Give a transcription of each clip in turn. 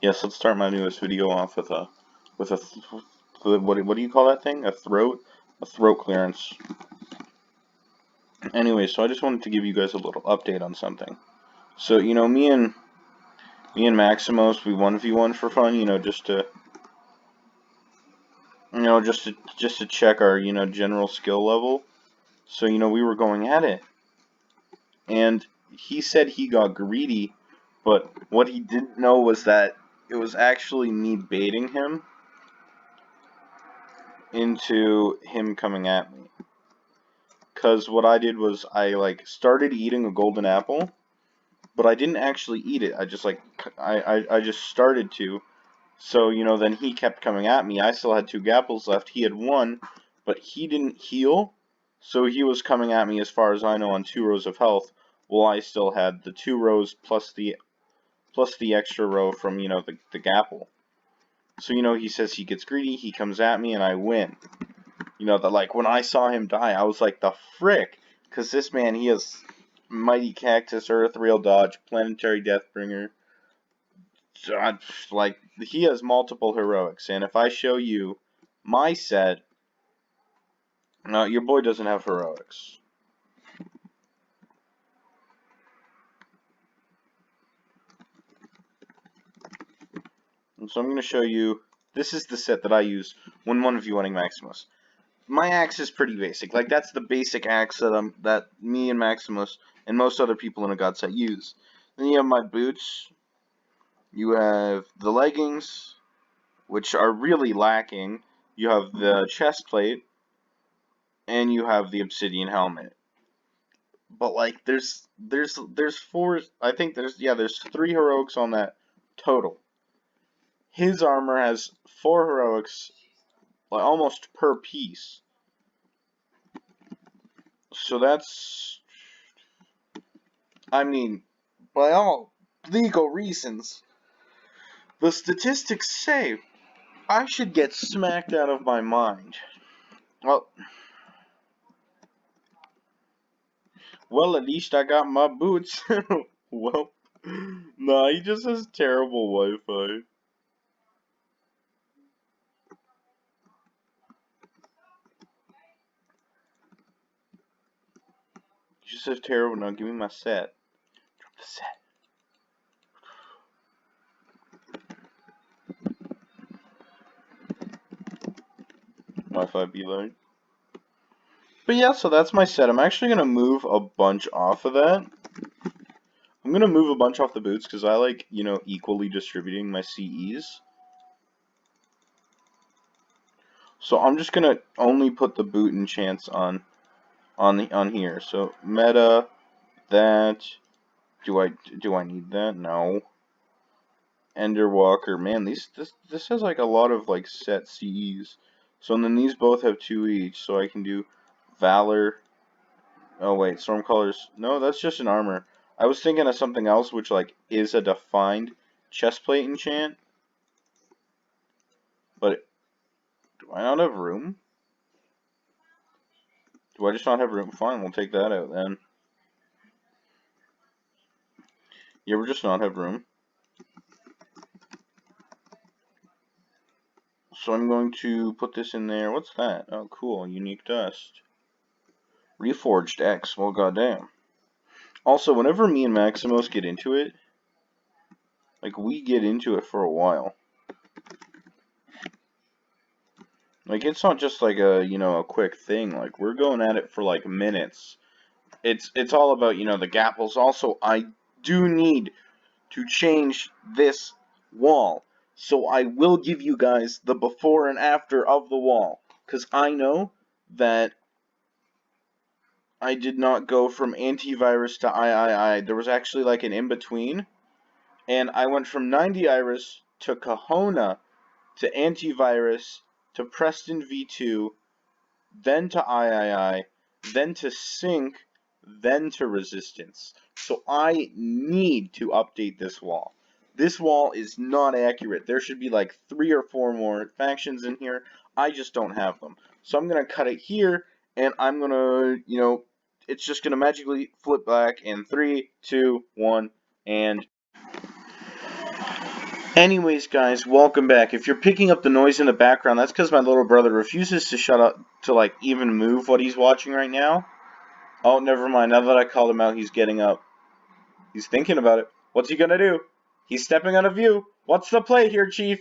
Yes, let's start my newest video off with what do you call that thing? A throat clearance. Anyway, so I just wanted to give you guys a little update on something. So me and Maximos, we 1v1 for fun, just to check our general skill level. So we were going at it, and he said he got greedy, but what he didn't know was that it was actually me baiting him into him coming at me. Because what I did was I started eating a golden apple, but I didn't actually eat it. I just started to. So then he kept coming at me. I still had 2 apples left. He had 1, but he didn't heal, so he was coming at me as far as I know on 2 rows of health, while I still had the 2 rows plus the extra row from the apple. So he says he gets greedy. He comes at me and I win. When I saw him die, I was like, the frick? Because this man, he has Mighty Cactus, Earthreal Dodge, Planetary Deathbringer. He has multiple heroics. And if I show you my set, your boy doesn't have heroics. And so I'm going to show you, this is the set that I use when 1v1ing Maximus. My axe is pretty basic. That's the basic axe that me and Maximus and most other people in a god set use. Then you have my boots. You have the leggings, which are really lacking. You have the chest plate, and you have the obsidian helmet. But there's 4. I think there's 3 heroics on that total. His armor has 4 heroics, almost per piece. So that's, I mean, by all legal reasons, the statistics say I should get smacked out of my mind. Well, at least I got my boots. Well, nah, he just has terrible Wi-Fi. He just has terrible. Now give me my set. Drop the set. Wi-Fi be like. But yeah, so that's my set. I'm actually gonna move a bunch off of that. I'm gonna move a bunch off the boots because I like, equally distributing my CEs. So I'm just gonna only put the boot enchants on here. So meta, that. Do I need that? No. Enderwalker, man, this has a lot of set CEs. So then these both have 2 each, so I can do Valor. Oh wait, Stormcaller's, no, that's just an armor. I was thinking of something else which is a defined chestplate enchant. But do I not have room? Do I just not have room? Fine, we'll take that out then. Yeah, we're just not have room. So I'm going to put this in there. What's that? Oh, cool. Unique dust. Reforged X. Well, goddamn. Also, whenever me and Maximos get into it, we get into it for a while. It's not just a quick thing. We're going at it for minutes. It's all about, the gapples. Also, I do need to change this wall. So I will give you guys the before and after of the wall. Because I know that I did not go from antivirus to III. There was actually an in-between. And I went from 90 Iris to Kahona to antivirus to Preston V2, then to III, then to sync, then to resistance. So I need to update this wall. This wall is not accurate. There should be 3 or 4 more factions in here. I just don't have them. So I'm going to cut it here, and I'm going to, it's just going to magically flip back in 3, 2, 1. And anyways, guys, welcome back. If you're picking up the noise in the background, that's because my little brother refuses to shut up, to like even move what he's watching right now. Oh, never mind. Now that I called him out, he's getting up. He's thinking about it. What's he gonna do? He's stepping on a view. What's the play here, Chief?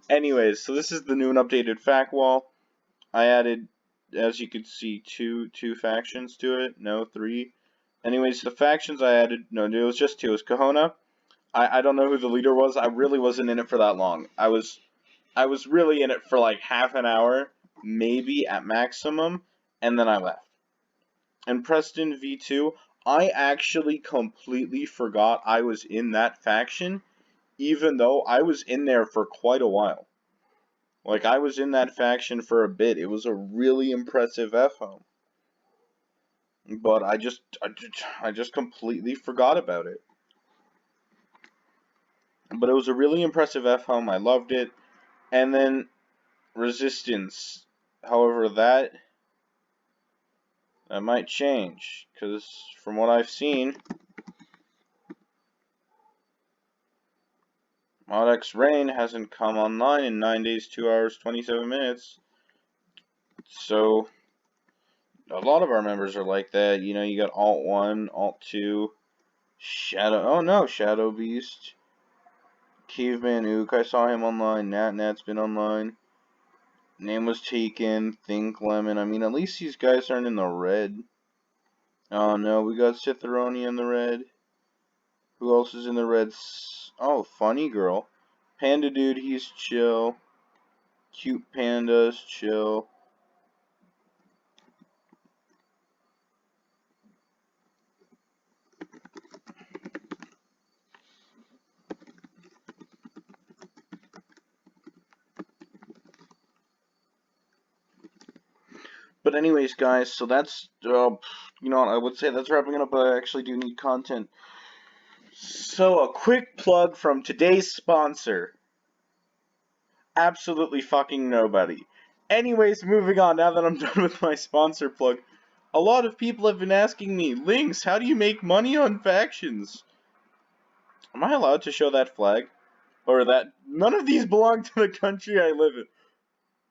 Anyways, so this is the new and updated fact wall. I added, as you can see, two factions to it. No, 3. Anyways, the factions I added, no, it was just 2. It was Kahona. I don't know who the leader was. I really wasn't in it for that long. I was really in it for like half an hour, maybe at maximum, and then I left. And Preston V2, I actually completely forgot I was in that faction, even though I was in there for quite a while. Like, I was in that faction for a bit. It was a really impressive FHOM. But I just completely forgot about it. But it was a really impressive FHOM. I loved it. And then Resistance. However, that might change. Because from what I've seen, ModX Rain hasn't come online in 9 days, 2 hours, 27 minutes. So, a lot of our members are like that. You know, you got Alt 1, Alt 2, Shadow. Oh no, Shadow Beast. Caveman Ook, I saw him online. Nat's been online. Name was taken. Think Lemon. I mean, at least these guys aren't in the red. Oh no, we got Citheroni in the red. Who else is in the red? Oh, Funny Girl. Panda Dude, he's chill. Cute Panda's chill. But anyways, guys, so that's, you know what, I would say that's wrapping it up, but I actually do need content. So, a quick plug from today's sponsor. Absolutely fucking nobody. Anyways, moving on, now that I'm done with my sponsor plug. A lot of people have been asking me, Lynx, how do you make money on factions? Am I allowed to show that flag? Or that? None of these belong to the country I live in.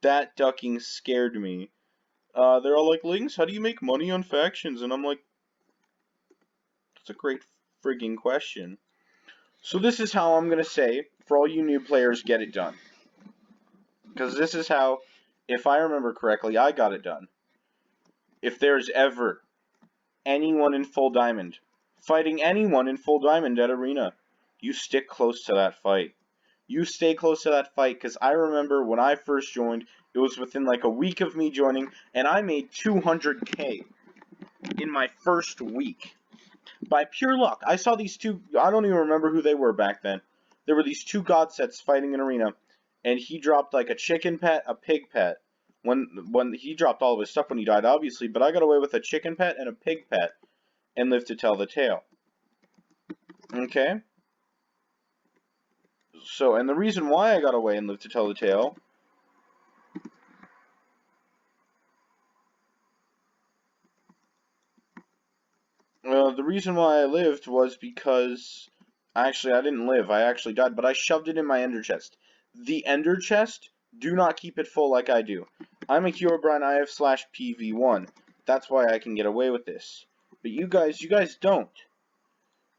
That ducking scared me. They're all like, Lynx, how do you make money on factions? And I'm like, that's a great frigging question. So this is how I'm going to say, for all you new players, get it done. Because this is how, if I remember correctly, I got it done. If there's ever anyone in Full Diamond fighting anyone in Full Diamond at Arena, you stick close to that fight. You stay close to that fight, because I remember when I first joined, it was within like a week of me joining, and I made 200k in my first week. By pure luck. I saw these two, I don't even remember who they were back then. There were these two god sets fighting in Arena, and he dropped like a chicken pet, a pig pet. When he dropped all of his stuff when he died, obviously, but I got away with a chicken pet and a pig pet, and lived to tell the tale. Okay? So, and the reason why I got away and lived to tell the tale the reason why I lived was because, actually, I didn't live, I actually died, but I shoved it in my ender chest. The ender chest, do not keep it full like I do. I'm a Herobrine IF/PV1. That's why I can get away with this. But you guys don't.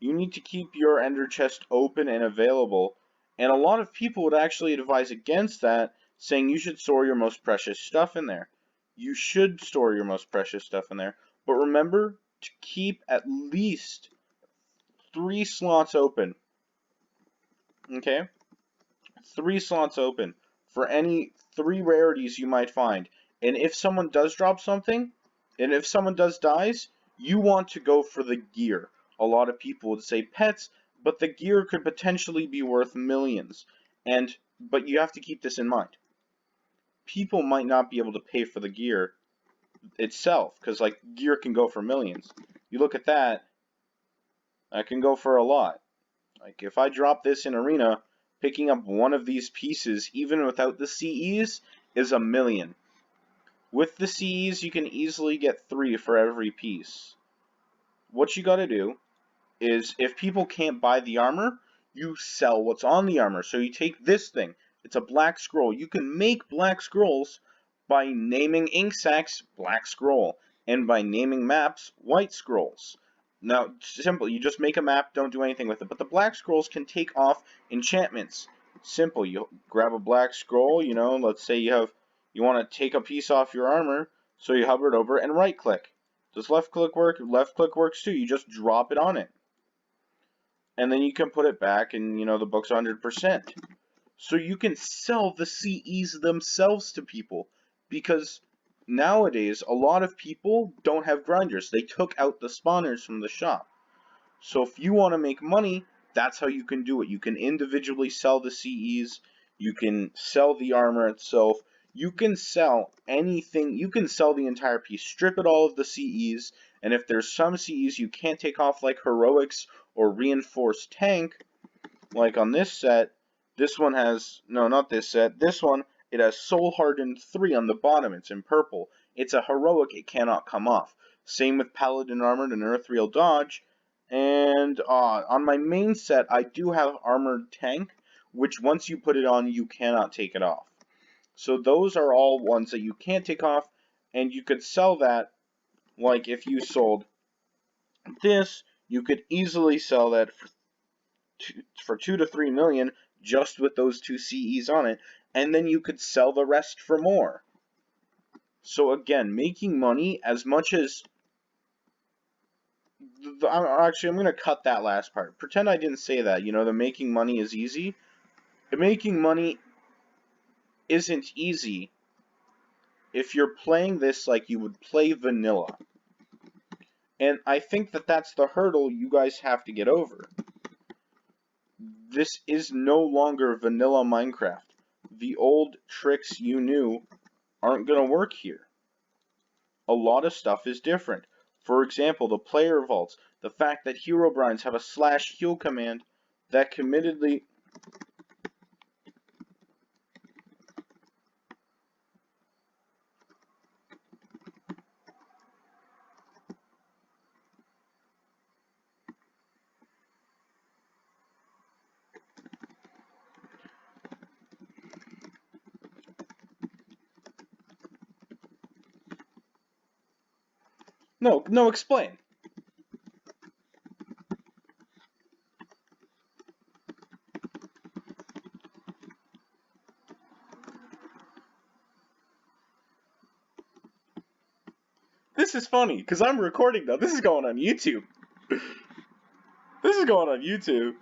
You need to keep your ender chest open and available. And a lot of people would actually advise against that, saying you should store your most precious stuff in there. You should store your most precious stuff in there. But remember to keep at least 3 slots open. Okay? 3 slots open for any 3 rarities you might find. And if someone does drop something, and if someone does dies, you want to go for the gear. A lot of people would say pets, but the gear could potentially be worth millions. But you have to keep this in mind. People might not be able to pay for the gear itself, because like gear can go for millions. You look at that, that can go for a lot. Like if I drop this in Arena, picking up one of these pieces, even without the CEs, is $1 million. With the CEs, you can easily get 3 for every piece. What you gotta do is if people can't buy the armor, you sell what's on the armor. So you take this thing, it's a black scroll. You can make black scrolls by naming ink sacs black scroll, and by naming maps white scrolls. Now, simple, you just make a map, don't do anything with it. But the black scrolls can take off enchantments. Simple, you grab a black scroll, let's say you want to take a piece off your armor, so you hover it over and right click. Does left click work? Left click works too. You just drop it on it. And then you can put it back and, the book's 100%. So you can sell the CEs themselves to people. Because nowadays, a lot of people don't have grinders. They took out the spawners from the shop. So if you want to make money, that's how you can do it. You can individually sell the CEs. You can sell the armor itself. You can sell anything. You can sell the entire piece. Strip it all of the CEs. And if there's some CEs you can't take off, like heroics or reinforced tank, like on this set, this one has, no, not this set, this one, it has Soul Hardened 3 on the bottom. It's in purple. It's a heroic. It cannot come off. Same with Paladin Armored and Earthreal Dodge. And on my main set, I do have Armored Tank, which once you put it on, you cannot take it off. So those are all ones that you can't take off, and you could sell that, like if you sold this, you could easily sell that for 2 to 3 million just with those two CEs on it, and then you could sell the rest for more. So again, making money as much as... Actually, I'm going to cut that last part. Pretend I didn't say that. The making money is easy. Making money isn't easy if you're playing this like you would play vanilla. And I think that that's the hurdle you guys have to get over. This is no longer vanilla Minecraft. The old tricks you knew aren't going to work here. A lot of stuff is different. For example, the player vaults, the fact that Herobrines have a /heal command that committedly... No, explain. This is funny, because I'm recording now. This is going on YouTube. This is going on YouTube.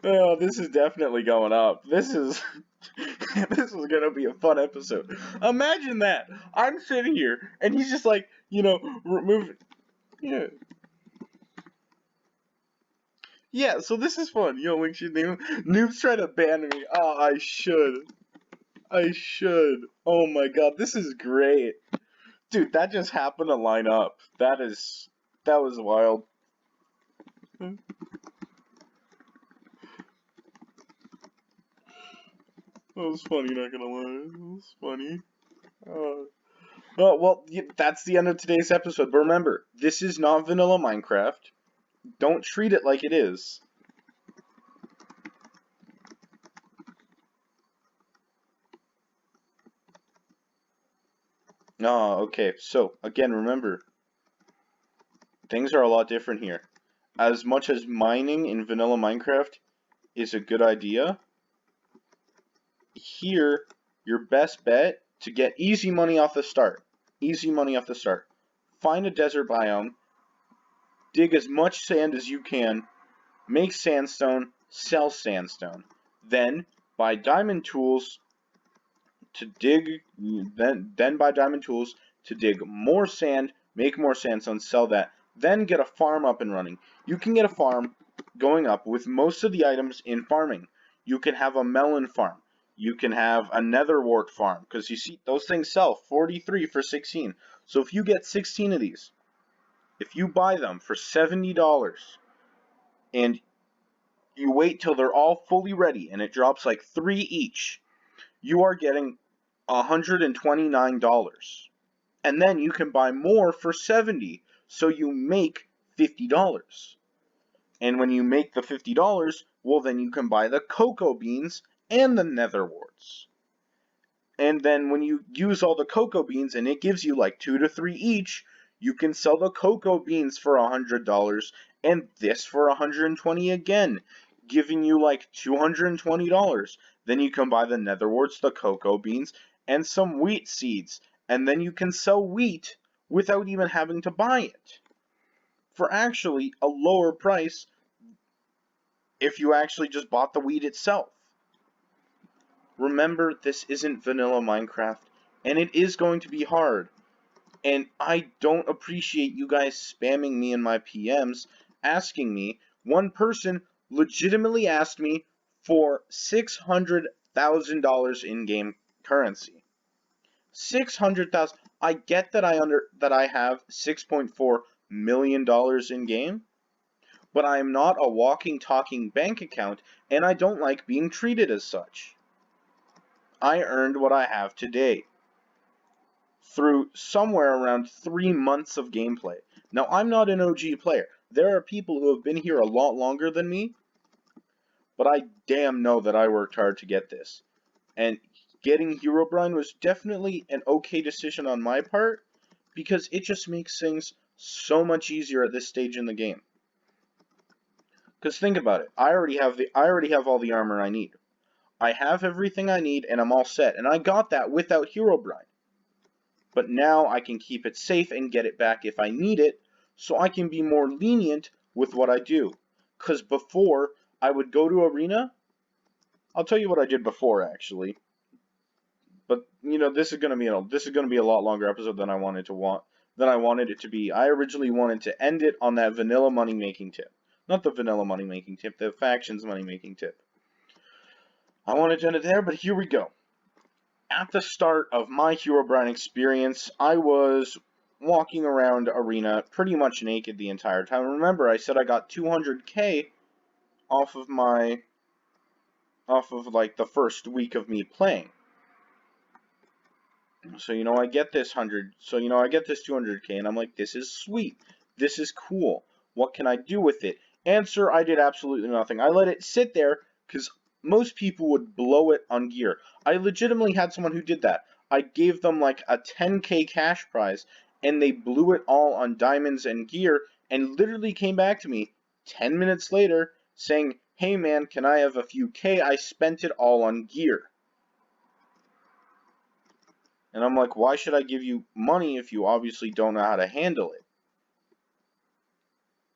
Oh, this is definitely going up. This is this is gonna be a fun episode. Imagine that. I'm sitting here and he's just like, remove. Yeah. Yeah, so this is fun. Link your name. Noob's trying to ban me. Oh, I should. Oh my god, this is great. Dude, that just happened to line up. That was wild. That was funny, not gonna lie. That was funny. Well, that's the end of today's episode. But remember, this is not vanilla Minecraft. Don't treat it like it is. Oh, okay. So, again, remember, things are a lot different here. As much as mining in vanilla Minecraft is a good idea, here, your best bet to get easy money off the start. Easy money off the start. Find a desert biome, dig as much sand as you can, make sandstone, sell sandstone. Then buy diamond tools to dig, then buy diamond tools to dig more sand, make more sandstone, sell that. Then get a farm up and running. You can get a farm going up with most of the items in farming. You can have a melon farm. You can have a nether wart farm, because you see those things sell 43 for 16. So if you get 16 of these, if you buy them for $70 and you wait till they're all fully ready, and it drops like 3 each. You are getting $129. And then you can buy more for $70, so you make $50. And when you make the $50, well, then you can buy the cocoa beans and the nether warts. And then when you use all the cocoa beans and it gives you like 2 to 3 each, you can sell the cocoa beans for $100 and this for $120 again, giving you like $220. Then you can buy the nether warts, the cocoa beans, and some wheat seeds. And then you can sell wheat without even having to buy it for actually a lower price if you actually just bought the wheat itself. Remember, this isn't vanilla Minecraft, and it is going to be hard. And I don't appreciate you guys spamming me in my PMs, asking me. One person legitimately asked me for $600,000 in-game currency. 600,000. I get that I have $6.4 million in game, but I am not a walking, talking bank account, and I don't like being treated as such. I earned what I have today through somewhere around 3 months of gameplay. Now, I'm not an OG player. There are people who have been here a lot longer than me, but I damn know that I worked hard to get this. And getting Herobrine was definitely an okay decision on my part, because it just makes things so much easier at this stage in the game. Because think about it, I already have all the armor I need. I have everything I need, and I'm all set. And I got that without Herobrine. But now I can keep it safe and get it back if I need it, so I can be more lenient with what I do. Because before, I would go to Arena. I'll tell you what I did before, actually. But you know, this is gonna be a lot longer episode than I wanted it to be. I originally wanted to end it on that vanilla money making tip, not the vanilla money making tip, the factions money making tip. I wanted to end it there, but here we go. At the start of my Herobrine experience, I was walking around Arena pretty much naked the entire time. Remember, I said I got 200k off of like the first week of me playing. So, you know, I get this 200k, and I'm like, this is sweet. This is cool. What can I do with it? Answer, I did absolutely nothing. I let it sit there, because most people would blow it on gear. I legitimately had someone who did that. I gave them like a 10k cash prize, and they blew it all on diamonds and gear, and literally came back to me 10 minutes later, saying, hey man, can I have a few K? I spent it all on gear. And I'm like, why should I give you money if you obviously don't know how to handle it?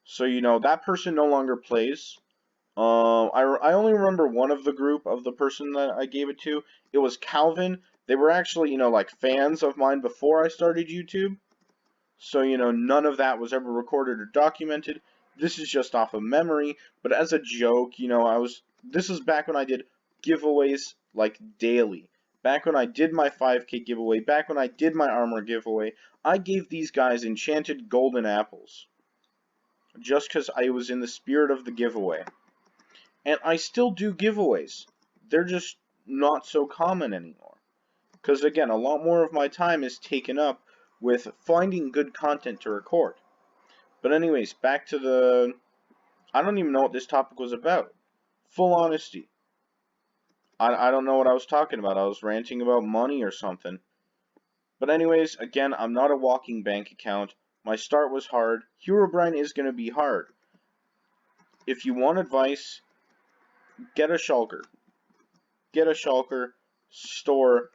So, you know, that person no longer plays. I only remember one of the group of the person that I gave it to. It was Calvin. They were actually, you know, like fans of mine before I started YouTube. So, you know, none of that was ever recorded or documented. This is just off of memory. But as a joke, you know, this is back when I did giveaways like daily. Back when I did my 5k giveaway, back when I did my armor giveaway, I gave these guys enchanted golden apples. Just because I was in the spirit of the giveaway. And I still do giveaways. They're just not so common anymore. Because again, a lot more of my time is taken up with finding good content to record. But anyways, back to the... I don't even know what this topic was about. Full honesty. I don't know what I was talking about. I was ranting about money or something. But anyways, again, I'm not a walking bank account. My start was hard. Herobrine is going to be hard. If you want advice, get a shulker. Get a shulker. Store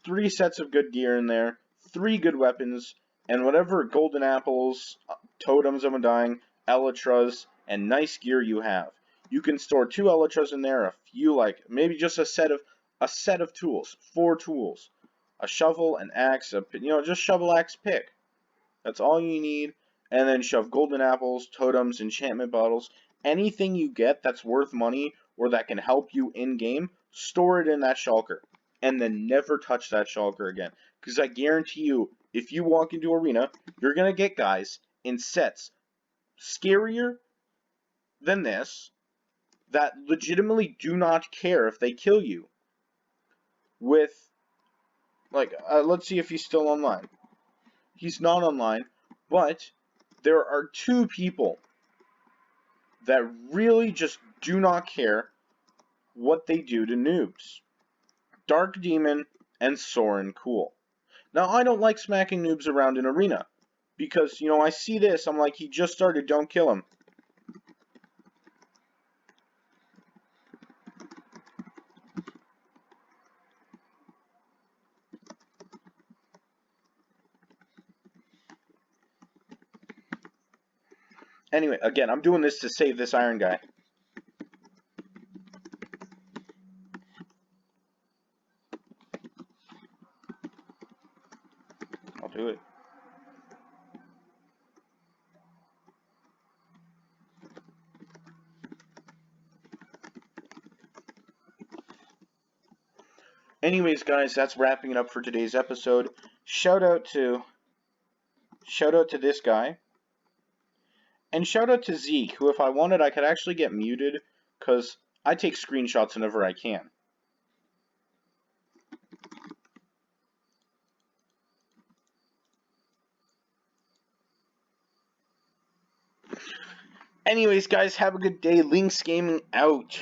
3 sets of good gear in there. 3 good weapons. And whatever golden apples, totems of undying, elytras, and nice gear you have. You can store 2 elytras in there, a few, like, maybe just a set of tools, 4 tools. A shovel, an axe, just shovel, axe, pick. That's all you need. And then shove golden apples, totems, enchantment bottles, anything you get that's worth money or that can help you in-game, store it in that shulker. And then never touch that shulker again. Because I guarantee you, if you walk into Arena, you're going to get guys in sets scarier than this, that legitimately do not care if they kill you. With, like, let's see if he's still online. He's not online, but there are two people that really just do not care what they do to noobs. Dark Demon and Soren Cool. Now, I don't like smacking noobs around in Arena, because, you know, I see this, I'm like, he just started, don't kill him. Anyway, again, I'm doing this to save this iron guy. I'll do it. Anyways, guys, that's wrapping it up for today's episode. Shout out to this guy. And shout out to Zeke, who, if I wanted, I could actually get muted, because I take screenshots whenever I can. Anyways, guys, have a good day. Lynx Gaming out.